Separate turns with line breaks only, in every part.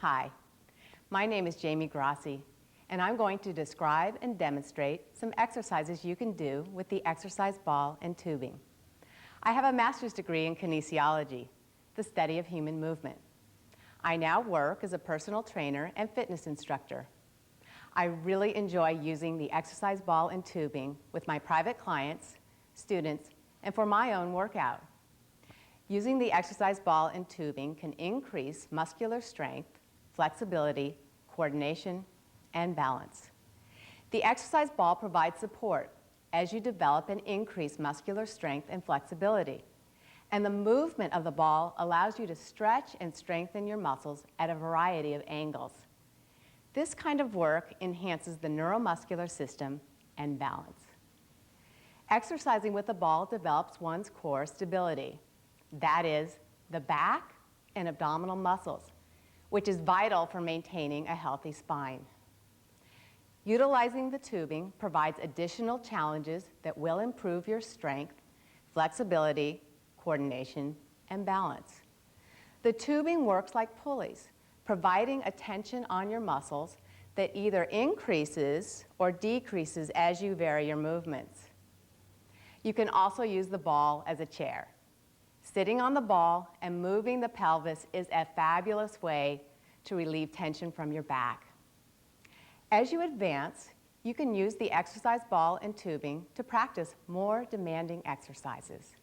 Hi, my name is Jami Grassi, and I'm going to describe and demonstrate some exercises you can do with the exercise ball and tubing. I have a master's degree in kinesiology, the study of human movement. I now work as a personal trainer and fitness instructor. I really enjoy using the exercise ball and tubing with my private clients, students, and for my own workout. Using the exercise ball and tubing can increase muscular strength, flexibility, coordination, and balance. The exercise ball provides support as you develop and increase muscular strength and flexibility. And the movement of the ball allows you to stretch and strengthen your muscles at a variety of angles. This kind of work enhances the neuromuscular system and balance. Exercising with the ball develops one's core stability. That is, the back and abdominal muscles, which is vital for maintaining a healthy spine. Utilizing the tubing provides additional challenges that will improve your strength, flexibility, coordination, and balance. The tubing works like pulleys, providing a tension on your muscles that either increases or decreases as you vary your movements. You can also use the ball as a chair. Sitting on the ball and moving the pelvis is a fabulous way to relieve tension from your back. As you advance, you can use the exercise ball and tubing to practice more demanding exercises.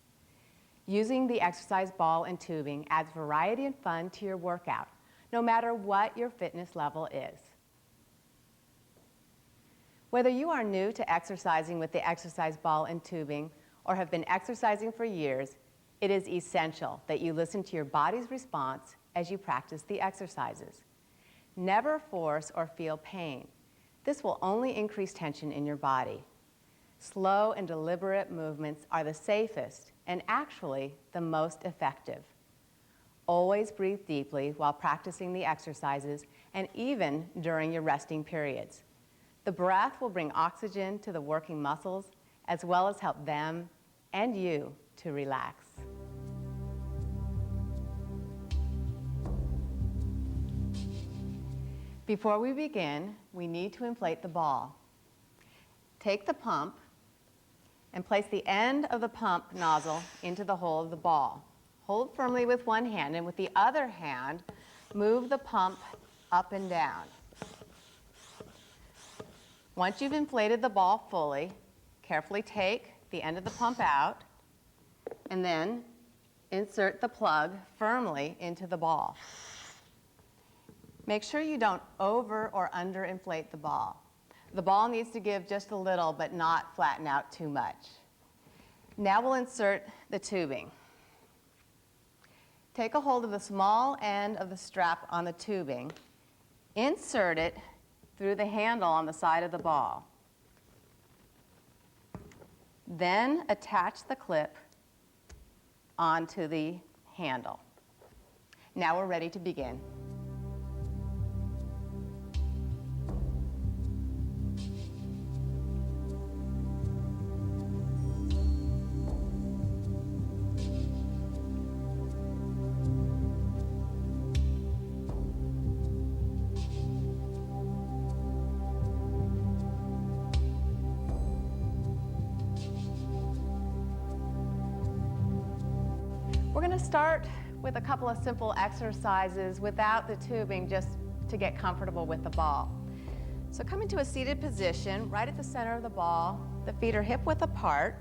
Using the exercise ball and tubing adds variety and fun to your workout, no matter what your fitness level is. Whether you are new to exercising with the exercise ball and tubing or have been exercising for years, it is essential that you listen to your body's response as you practice the exercises. Never force or feel pain. This will only increase tension in your body. Slow and deliberate movements are the safest and actually the most effective. Always breathe deeply while practicing the exercises and even during your resting periods. The breath will bring oxygen to the working muscles as well as help them and you to relax. Before we begin, we need to inflate the ball. Take the pump and place the end of the pump nozzle into the hole of the ball. Hold firmly with one hand, and with the other hand, move the pump up and down. Once you've inflated the ball fully, carefully take the end of the pump out and then insert the plug firmly into the ball. Make sure you don't over or under inflate the ball. The ball needs to give just a little but not flatten out too much. Now we'll insert the tubing. Take a hold of the small end of the strap on the tubing. Insert it through the handle on the side of the ball. Then attach the clip onto the handle. Now we're ready to begin. We're going to start with a couple of simple exercises without the tubing, just to get comfortable with the ball. So come into a seated position right at the center of the ball. The feet are hip-width apart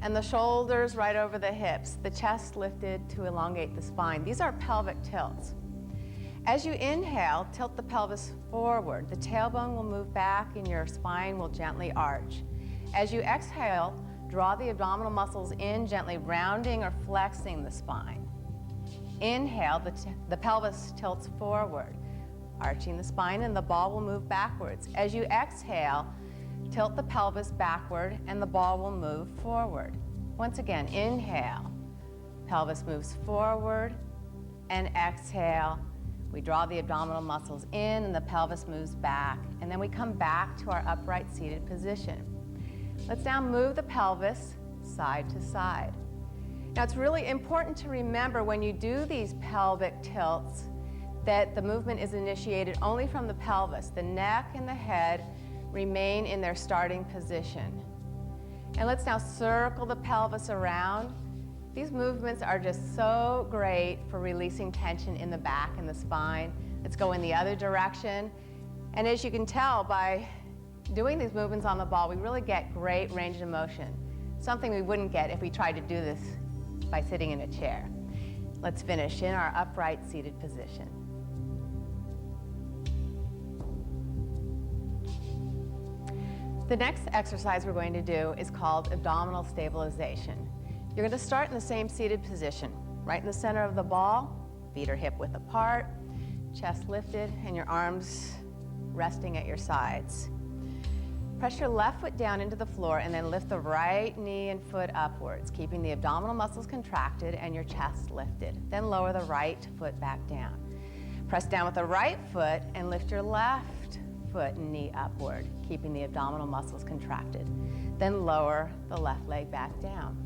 and the shoulders right over the hips, the chest lifted to elongate the spine. These are pelvic tilts. As you inhale, tilt the pelvis forward. The tailbone will move back and your spine will gently arch. As you exhale, draw the abdominal muscles in, gently rounding or flexing the spine. Inhale, the pelvis tilts forward, arching the spine, and the ball will move backwards. As you exhale, tilt the pelvis backward and the ball will move forward. Once again, inhale, pelvis moves forward, and exhale. We draw the abdominal muscles in and the pelvis moves back, and then we come back to our upright seated position. Let's now move the pelvis side to side. Now it's really important to remember when you do these pelvic tilts that the movement is initiated only from the pelvis. The neck and the head remain in their starting position. And let's now circle the pelvis around. These movements are just so great for releasing tension in the back and the spine. Let's go in the other direction. And as you can tell by doing these movements on the ball, we really get great range of motion, something we wouldn't get if we tried to do this by sitting in a chair. Let's finish in our upright seated position. The next exercise we're going to do is called abdominal stabilization. You're going to start in the same seated position, right in the center of the ball, feet are hip width apart, chest lifted, and your arms resting at your sides. Press your left foot down into the floor and then lift the right knee and foot upwards, keeping the abdominal muscles contracted and your chest lifted. Then lower the right foot back down. Press down with the right foot and lift your left foot and knee upward, keeping the abdominal muscles contracted. Then lower the left leg back down.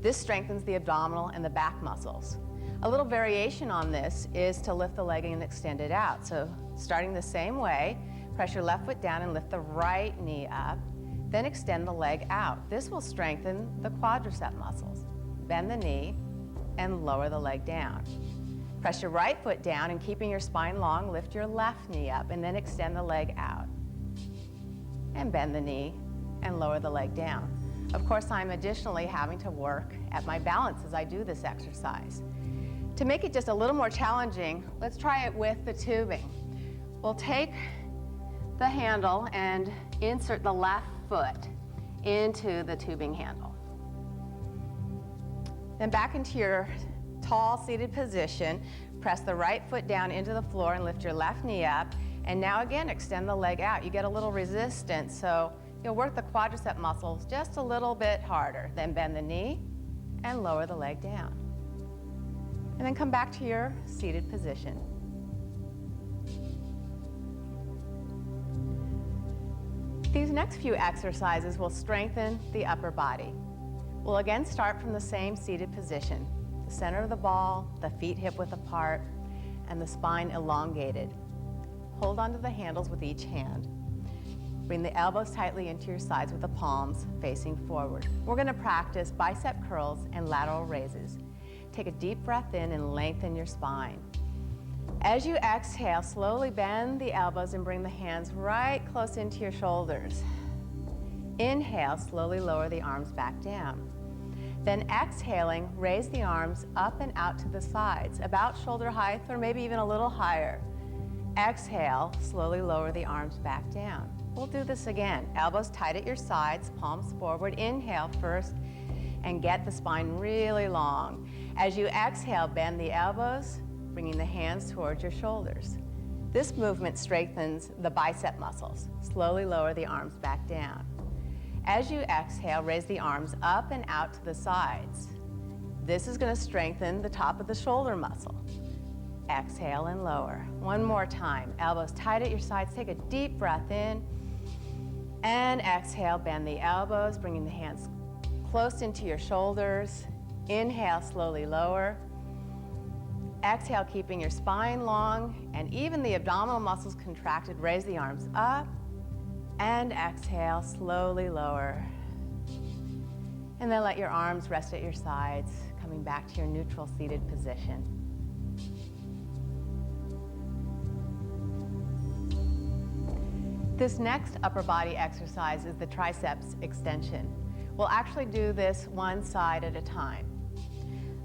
This strengthens the abdominal and the back muscles. A little variation on this is to lift the leg and extend it out. So starting the same way, press your left foot down and lift the right knee up, then extend the leg out. This will strengthen the quadricep muscles. Bend the knee and lower the leg down. Press your right foot down and keeping your spine long, lift your left knee up and then extend the leg out. And bend the knee and lower the leg down. Of course, I'm additionally having to work at my balance as I do this exercise. To make it just a little more challenging, let's try it with the tubing. We'll take the handle and insert the left foot into the tubing handle. Then back into your tall seated position, press the right foot down into the floor and lift your left knee up. And now again, extend the leg out. You get a little resistance, so you'll work the quadricep muscles just a little bit harder. Then bend the knee and lower the leg down. And then come back to your seated position. These next few exercises will strengthen the upper body. We'll again start from the same seated position. The center of the ball, the feet hip width apart, and the spine elongated. Hold onto the handles with each hand. Bring the elbows tightly into your sides with the palms facing forward. We're going to practice bicep curls and lateral raises. Take a deep breath in and lengthen your spine. As you exhale, slowly bend the elbows and bring the hands right close into your shoulders. Inhale, slowly lower the arms back down. Then exhaling, raise the arms up and out to the sides, about shoulder height or maybe even a little higher. Exhale, slowly lower the arms back down. We'll do this again. Elbows tight at your sides, palms forward. Inhale first and get the spine really long. As you exhale, bend the elbows, bringing the hands towards your shoulders. This movement strengthens the bicep muscles. Slowly lower the arms back down. As you exhale, raise the arms up and out to the sides. This is going to strengthen the top of the shoulder muscle. Exhale and lower. One more time. Elbows tight at your sides. Take a deep breath in. And exhale, bend the elbows, bringing the hands close into your shoulders. Inhale, slowly lower. Exhale, keeping your spine long and even the abdominal muscles contracted. Raise the arms up. And exhale, slowly lower. And then let your arms rest at your sides, coming back to your neutral seated position. This next upper body exercise is the triceps extension. We'll actually do this one side at a time.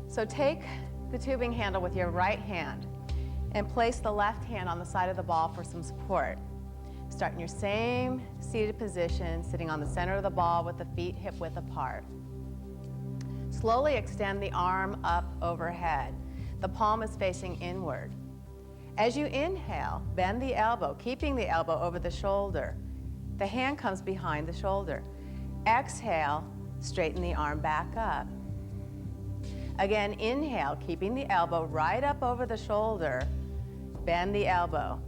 So take the tubing handle with your right hand and place the left hand on the side of the ball for some support. Start in your same seated position, sitting on the center of the ball with the feet hip width apart. Slowly extend the arm up overhead. The palm is facing inward. As you inhale, bend the elbow, keeping the elbow over the shoulder. The hand comes behind the shoulder. Exhale, straighten the arm back up. Again, inhale, keeping the elbow right up over the shoulder. Bend the elbow.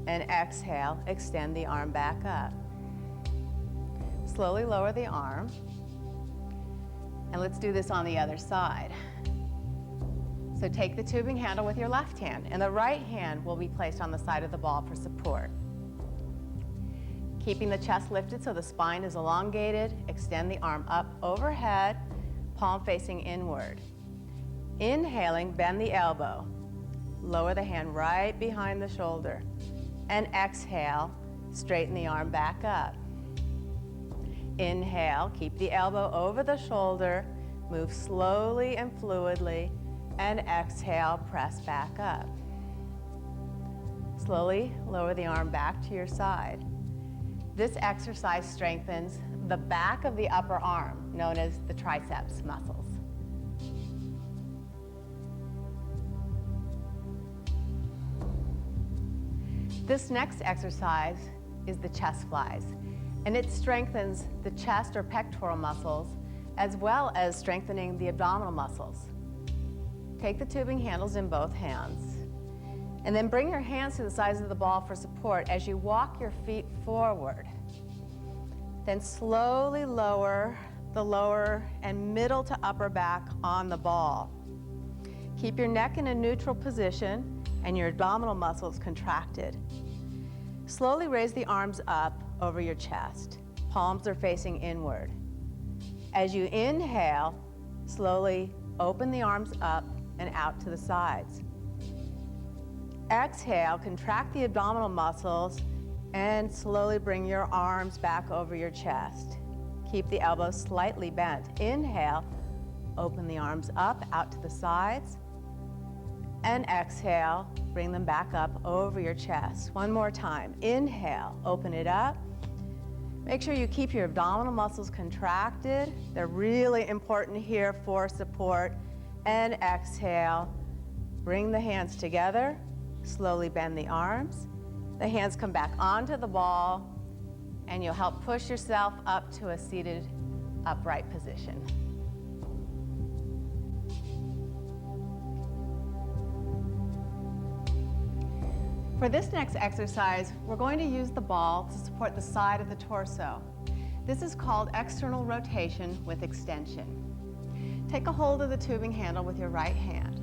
And exhale, extend the arm back up. Slowly lower the arm. And let's do this on the other side. So take the tubing handle with your left hand, and the right hand will be placed on the side of the ball for support. Keeping the chest lifted so the spine is elongated, extend the arm up overhead, palm facing inward. Inhaling, bend the elbow. Lower the hand right behind the shoulder. And exhale, straighten the arm back up. Inhale, keep the elbow over the shoulder, move slowly and fluidly, and exhale, press back up. Slowly lower the arm back to your side. This exercise strengthens the back of the upper arm, known as the triceps muscles. This next exercise is the chest flies, and it strengthens the chest or pectoral muscles as well as strengthening the abdominal muscles. Take the tubing handles in both hands, and then bring your hands to the sides of the ball for support as you walk your feet forward. Then slowly lower the lower and middle to upper back on the ball. Keep your neck in a neutral position and your abdominal muscles contracted. Slowly raise the arms up over your chest. Palms are facing inward. As you inhale, slowly open the arms up and out to the sides. Exhale, contract the abdominal muscles and slowly bring your arms back over your chest. Keep the elbows slightly bent. Inhale, open the arms up out to the sides. And exhale, bring them back up over your chest. One more time. Inhale, open it up. Make sure you keep your abdominal muscles contracted. They're really important here for support. And exhale, bring the hands together. Slowly bend the arms. The hands come back onto the ball, and you'll help push yourself up to a seated upright position. For this next exercise, we're going to use the ball to support the side of the torso. This is called external rotation with extension. Take a hold of the tubing handle with your right hand.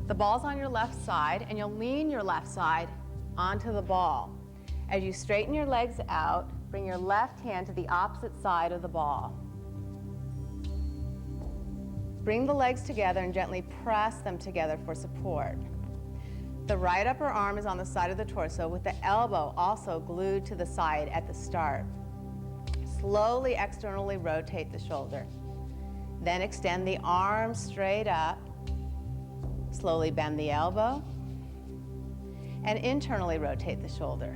The ball's on your left side, and you'll lean your left side onto the ball. As you straighten your legs out, bring your left hand to the opposite side of the ball. Bring the legs together and gently press them together for support. The right upper arm is on the side of the torso with the elbow also glued to the side at the start. Slowly externally rotate the shoulder. Then extend the arm straight up. Slowly bend the elbow. And internally rotate the shoulder.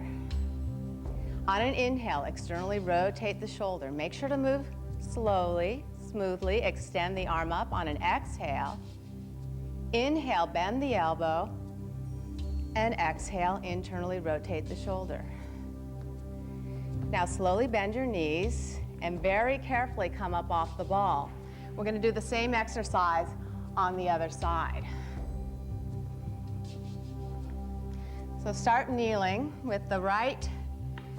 On an inhale, externally rotate the shoulder. Make sure to move slowly, smoothly. Extend the arm up on an exhale. Inhale, bend the elbow. And exhale, internally rotate the shoulder. Now slowly bend your knees and very carefully come up off the ball. We're going to do the same exercise on the other side. So start kneeling with the right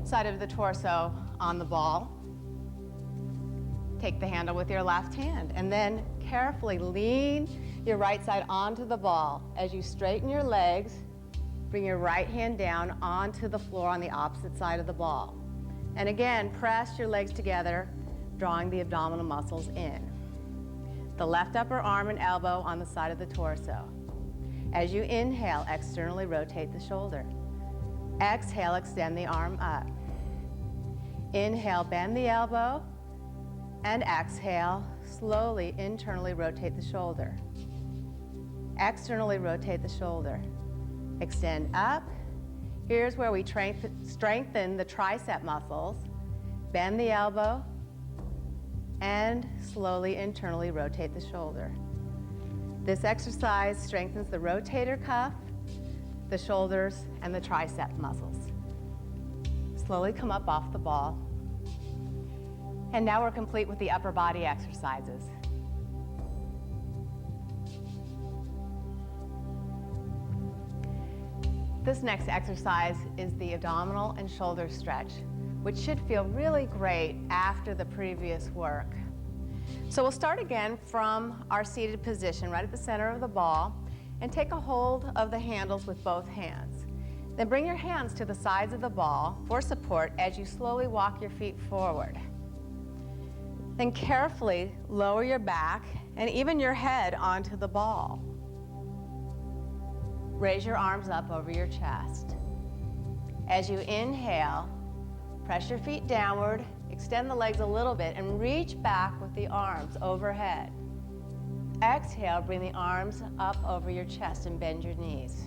side of the torso on the ball. Take the handle with your left hand and then carefully lean your right side onto the ball. As you straighten your legs, bring your right hand down onto the floor on the opposite side of the ball. And again, press your legs together, drawing the abdominal muscles in. The left upper arm and elbow on the side of the torso. As you inhale, externally rotate the shoulder. Exhale, extend the arm up. Inhale, bend the elbow. And exhale, slowly internally rotate the shoulder. Externally rotate the shoulder. Extend up. Here's where we strengthen the tricep muscles. Bend the elbow and slowly internally rotate the shoulder. This exercise strengthens the rotator cuff, the shoulders, and the tricep muscles. Slowly come up off the ball. And now we're complete with the upper body exercises. This next exercise is the abdominal and shoulder stretch, which should feel really great after the previous work. So we'll start again from our seated position right at the center of the ball. and take a hold of the handles with both hands. Then bring your hands to the sides of the ball for support as you slowly walk your feet forward. Then carefully lower your back and even your head onto the ball. Raise your arms up over your chest. As you inhale, press your feet downward, extend the legs a little bit, and reach back with the arms overhead. Exhale, bring the arms up over your chest and bend your knees.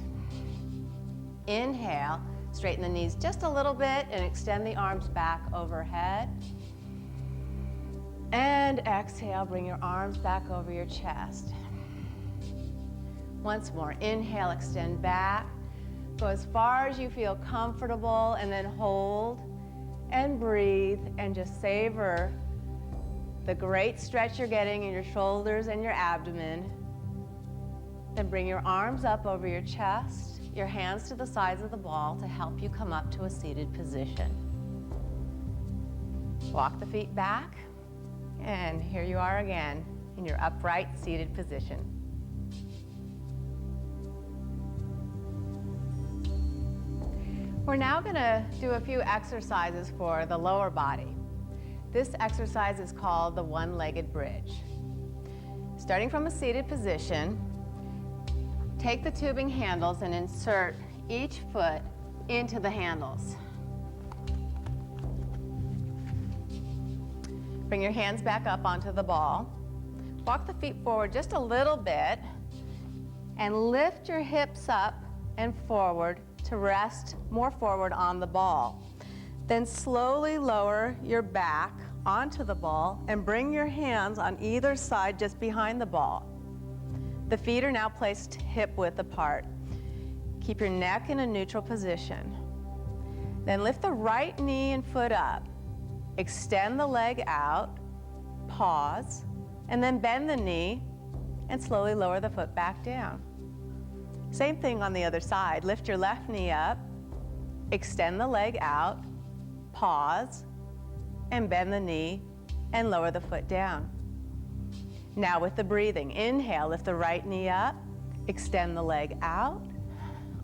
Inhale, straighten the knees just a little bit and extend the arms back overhead. And exhale, bring your arms back over your chest. Once more, inhale, extend back. Go as far as you feel comfortable and then hold and breathe and just savor the great stretch you're getting in your shoulders and your abdomen. Then bring your arms up over your chest, your hands to the sides of the ball to help you come up to a seated position. Walk the feet back, and here you are again in your upright seated position. We're now going to do a few exercises for the lower body. This exercise is called the one-legged bridge. Starting from a seated position, take the tubing handles and insert each foot into the handles. Bring your hands back up onto the ball. Walk the feet forward just a little bit and lift your hips up and forward to rest more forward on the ball. Then slowly lower your back onto the ball and bring your hands on either side just behind the ball. The feet are now placed hip width apart. Keep your neck in a neutral position. Then lift the right knee and foot up. Extend the leg out, pause, and then bend the knee and slowly lower the foot back down. Same thing on the other side. Lift your left knee up, extend the leg out, pause, and bend the knee and lower the foot down. Now with the breathing, inhale, lift the right knee up, extend the leg out.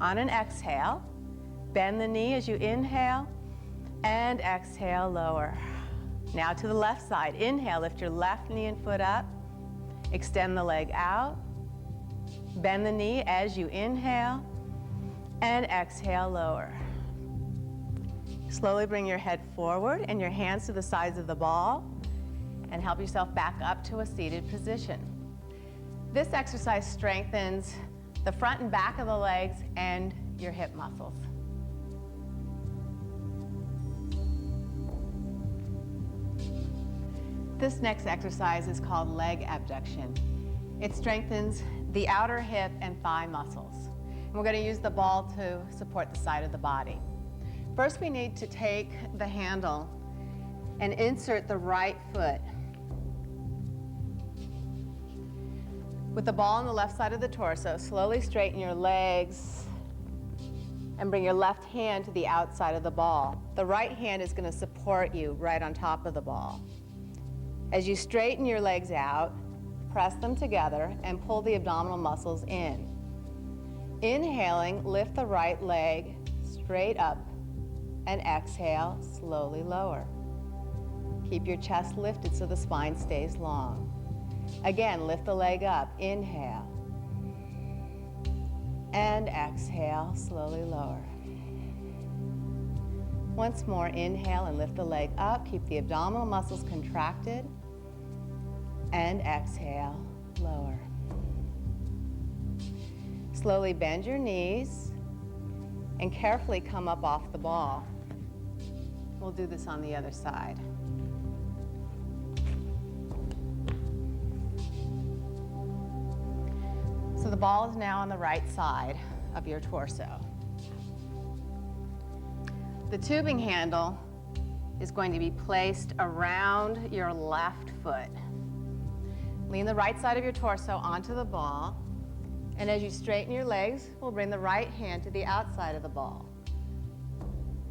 On an exhale, bend the knee as you inhale, and exhale, lower. Now to the left side, inhale, lift your left knee and foot up, extend the leg out, bend the knee as you inhale, and exhale, lower. Slowly bring your head forward and your hands to the sides of the ball and help yourself back up to a seated position. This exercise strengthens the front and back of the legs and your hip muscles. This next exercise is called leg abduction. It strengthens the outer hip and thigh muscles. And we're going to use the ball to support the side of the body. First, we need to take the handle and insert the right foot. With the ball on the left side of the torso, slowly straighten your legs and bring your left hand to the outside of the ball. The right hand is going to support you right on top of the ball. As you straighten your legs out, press them together and pull the abdominal muscles in. Inhaling, lift the right leg straight up and exhale, slowly lower. Keep your chest lifted so the spine stays long. Again, lift the leg up, inhale, and exhale, slowly lower. Once more, inhale and lift the leg up, keep the abdominal muscles contracted, and exhale, lower. Slowly bend your knees and carefully come up off the ball. We'll do this on the other side. So the ball is now on the right side of your torso. The tubing handle is going to be placed around your left foot. Lean the right side of your torso onto the ball, and as you straighten your legs, we'll bring the right hand to the outside of the ball.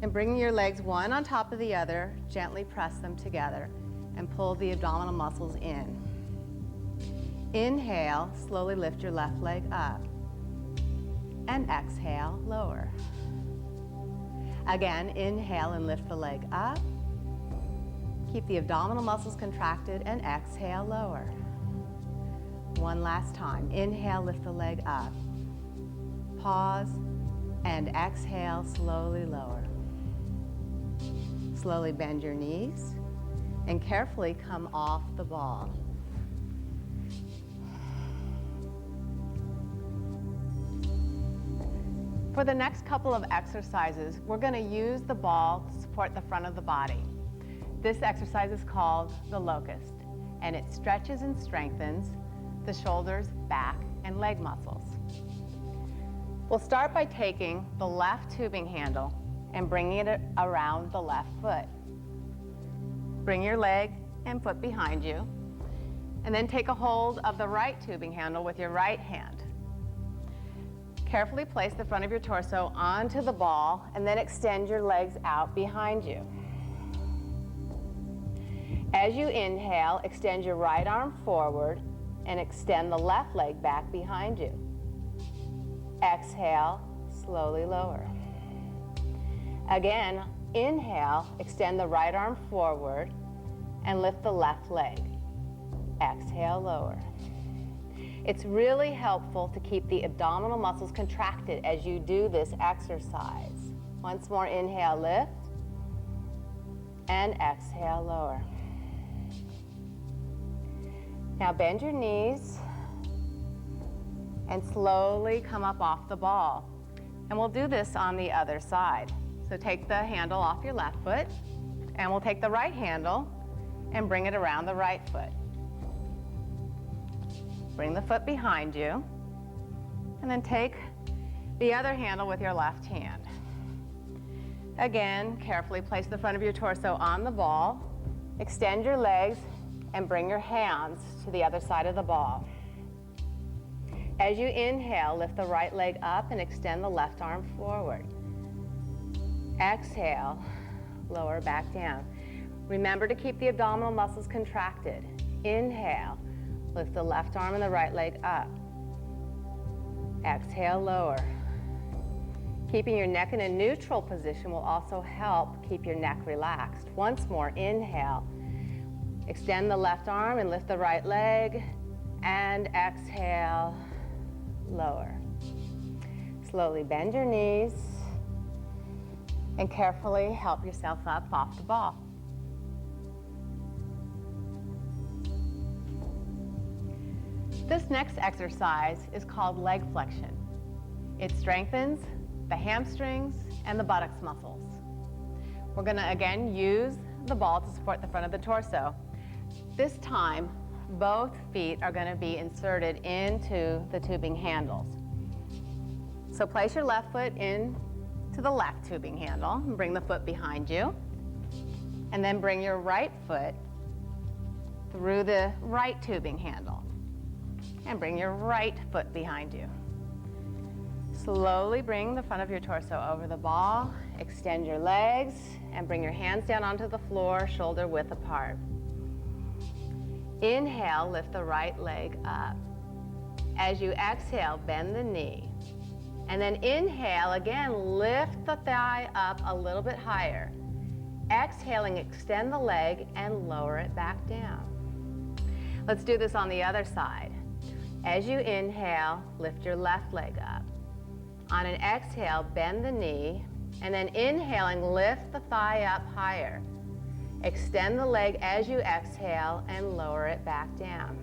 And bringing your legs one on top of the other, gently press them together and pull the abdominal muscles in. Inhale, slowly lift your left leg up. and exhale, lower. Again, inhale and lift the leg up. Keep the abdominal muscles contracted and exhale, lower. One last time. Inhale, lift the leg up. Pause and exhale, slowly lower. Slowly bend your knees and carefully come off the ball. For the next couple of exercises, we're going to use the ball to support the front of the body. This exercise is called the locust, and it stretches and strengthens the shoulders, back, and leg muscles. We'll start by taking the left tubing handle and bringing it around the left foot. Bring your leg and foot behind you, and then take a hold of the right tubing handle with your right hand. Carefully place the front of your torso onto the ball and then extend your legs out behind you. As you inhale, extend your right arm forward and extend the left leg back behind you. Exhale, slowly lower. Again, inhale, extend the right arm forward and lift the left leg. Exhale, lower. It's really helpful to keep the abdominal muscles contracted as you do this exercise. Once more, inhale, lift, and exhale, lower. Now bend your knees and slowly come up off the ball. And we'll do this on the other side. So take the handle off your left foot, and we'll take the right handle and bring it around the right foot. Bring the foot behind you, and then take the other handle with your left hand. Again, carefully place the front of your torso on the ball, extend your legs, and bring your hands to the other side of the ball. As you inhale, lift the right leg up and extend the left arm forward. Exhale, lower back down. Remember to keep the abdominal muscles contracted. Inhale, lift the left arm and the right leg up. Exhale, lower. Keeping your neck in a neutral position will also help keep your neck relaxed. Once more, inhale. Extend the left arm and lift the right leg. And exhale, lower. Slowly bend your knees and carefully help yourself up off the ball. This next exercise is called leg flexion. It strengthens the hamstrings and the buttocks muscles. We're going to again use the ball to support the front of the torso. This time, both feet are going to be inserted into the tubing handles. So place your left foot into the left tubing handle and bring the foot behind you. And then bring your right foot through the right tubing handle. And bring your right foot behind you. Slowly bring the front of your torso over the ball, extend your legs, and bring your hands down onto the floor, shoulder width apart. Inhale, lift the right leg up. As you exhale, bend the knee. And then inhale, again, lift the thigh up a little bit higher. Exhaling, extend the leg and lower it back down. Let's do this on the other side. As you inhale, lift your left leg up. On an exhale, bend the knee, and then inhaling, lift the thigh up higher. Extend the leg as you exhale and lower it back down.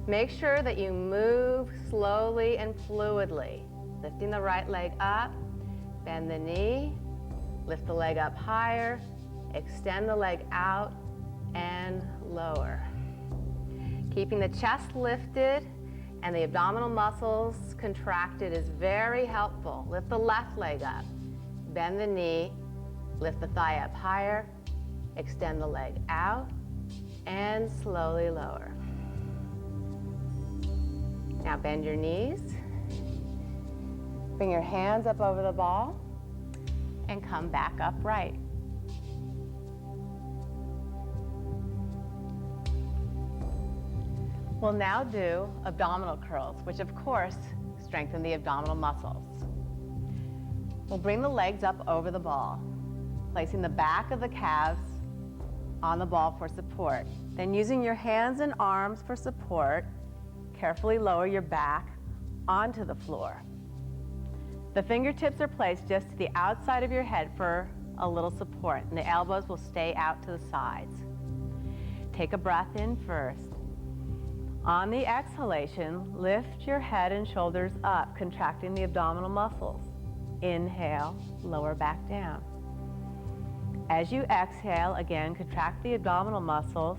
Make sure that you move slowly and fluidly, lifting the right leg up, bend the knee, lift the leg up higher, extend the leg out, and lower. Keeping the chest lifted and the abdominal muscles contracted is very helpful. Lift the left leg up, bend the knee, lift the thigh up higher, extend the leg out, and slowly lower. Now bend your knees, bring your hands up over the ball, and come back upright. We'll now do abdominal curls, which of course strengthen the abdominal muscles. We'll bring the legs up over the ball, placing the back of the calves on the ball for support. Then using your hands and arms for support, carefully lower your back onto the floor. The fingertips are placed just to the outside of your head for a little support, and the elbows will stay out to the sides. Take a breath in first. On the exhalation, lift your head and shoulders up, contracting the abdominal muscles. Inhale, lower back down. As you exhale, again, contract the abdominal muscles.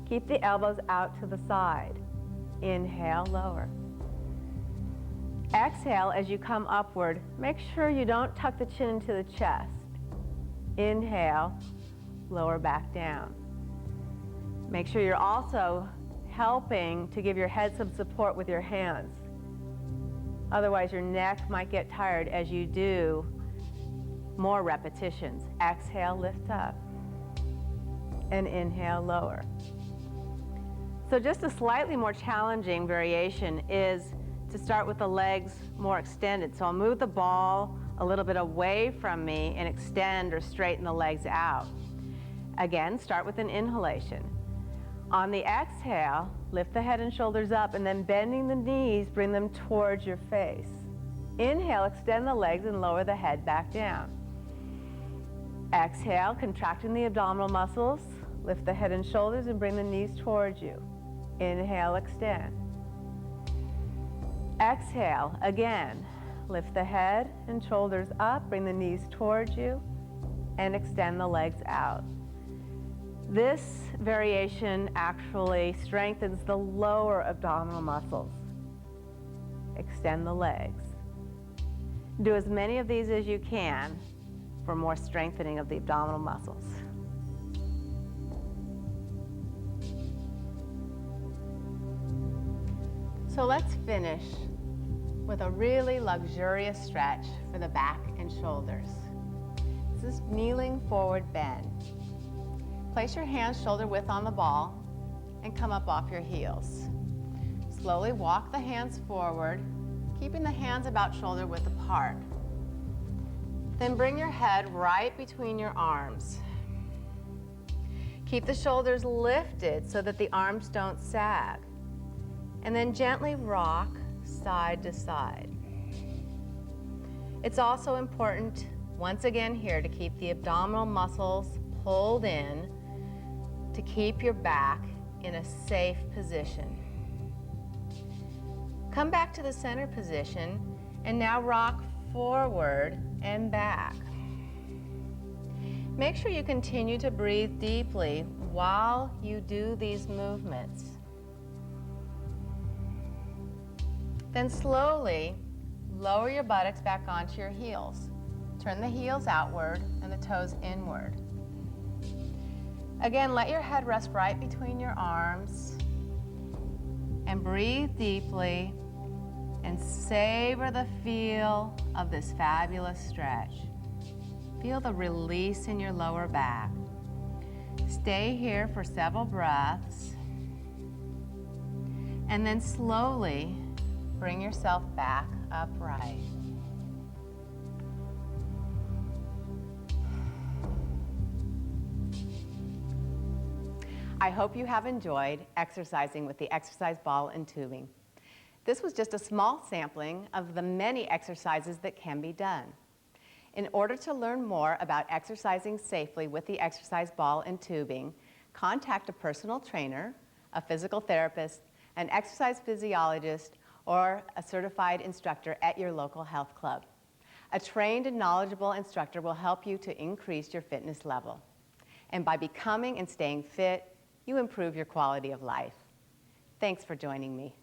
Keep the elbows out to the side. Inhale, lower. Exhale as you come upward. Make sure you don't tuck the chin into the chest. Inhale, lower back down. Make sure you're also helping to give your head some support with your hands. Otherwise, your neck might get tired as you do more repetitions. Exhale, lift up. And inhale, lower. So just a slightly more challenging variation is to start with the legs more extended. So I'll move the ball a little bit away from me and extend or straighten the legs out. Again, start with an inhalation. On the exhale, lift the head and shoulders up, and then bending the knees, bring them towards your face. Inhale, extend the legs and lower the head back down. Exhale, contracting the abdominal muscles, lift the head and shoulders and bring the knees towards you. Inhale, extend. Exhale, again, lift the head and shoulders up, bring the knees towards you, and extend the legs out. This variation actually strengthens the lower abdominal muscles. Extend the legs. Do as many of these as you can for more strengthening of the abdominal muscles. So let's finish with a really luxurious stretch for the back and shoulders. This is kneeling forward bend. Place your hands shoulder width on the ball and come up off your heels. Slowly walk the hands forward, keeping the hands about shoulder width apart. Then bring your head right between your arms. Keep the shoulders lifted so that the arms don't sag. And then gently rock side to side. It's also important, once again here, to keep the abdominal muscles pulled in to keep your back in a safe position. Come back to the center position and now rock forward and back. Make sure you continue to breathe deeply while you do these movements. Then slowly lower your buttocks back onto your heels. Turn the heels outward and the toes inward. Again, let your head rest right between your arms and breathe deeply and savor the feel of this fabulous stretch. Feel the release in your lower back. Stay here for several breaths and then slowly bring yourself back upright. I hope you have enjoyed exercising with the exercise ball and tubing. This was just a small sampling of the many exercises that can be done. In order to learn more about exercising safely with the exercise ball and tubing, contact a personal trainer, a physical therapist, an exercise physiologist, or a certified instructor at your local health club. A trained and knowledgeable instructor will help you to increase your fitness level. And by becoming and staying fit, you improve your quality of life. Thanks for joining me.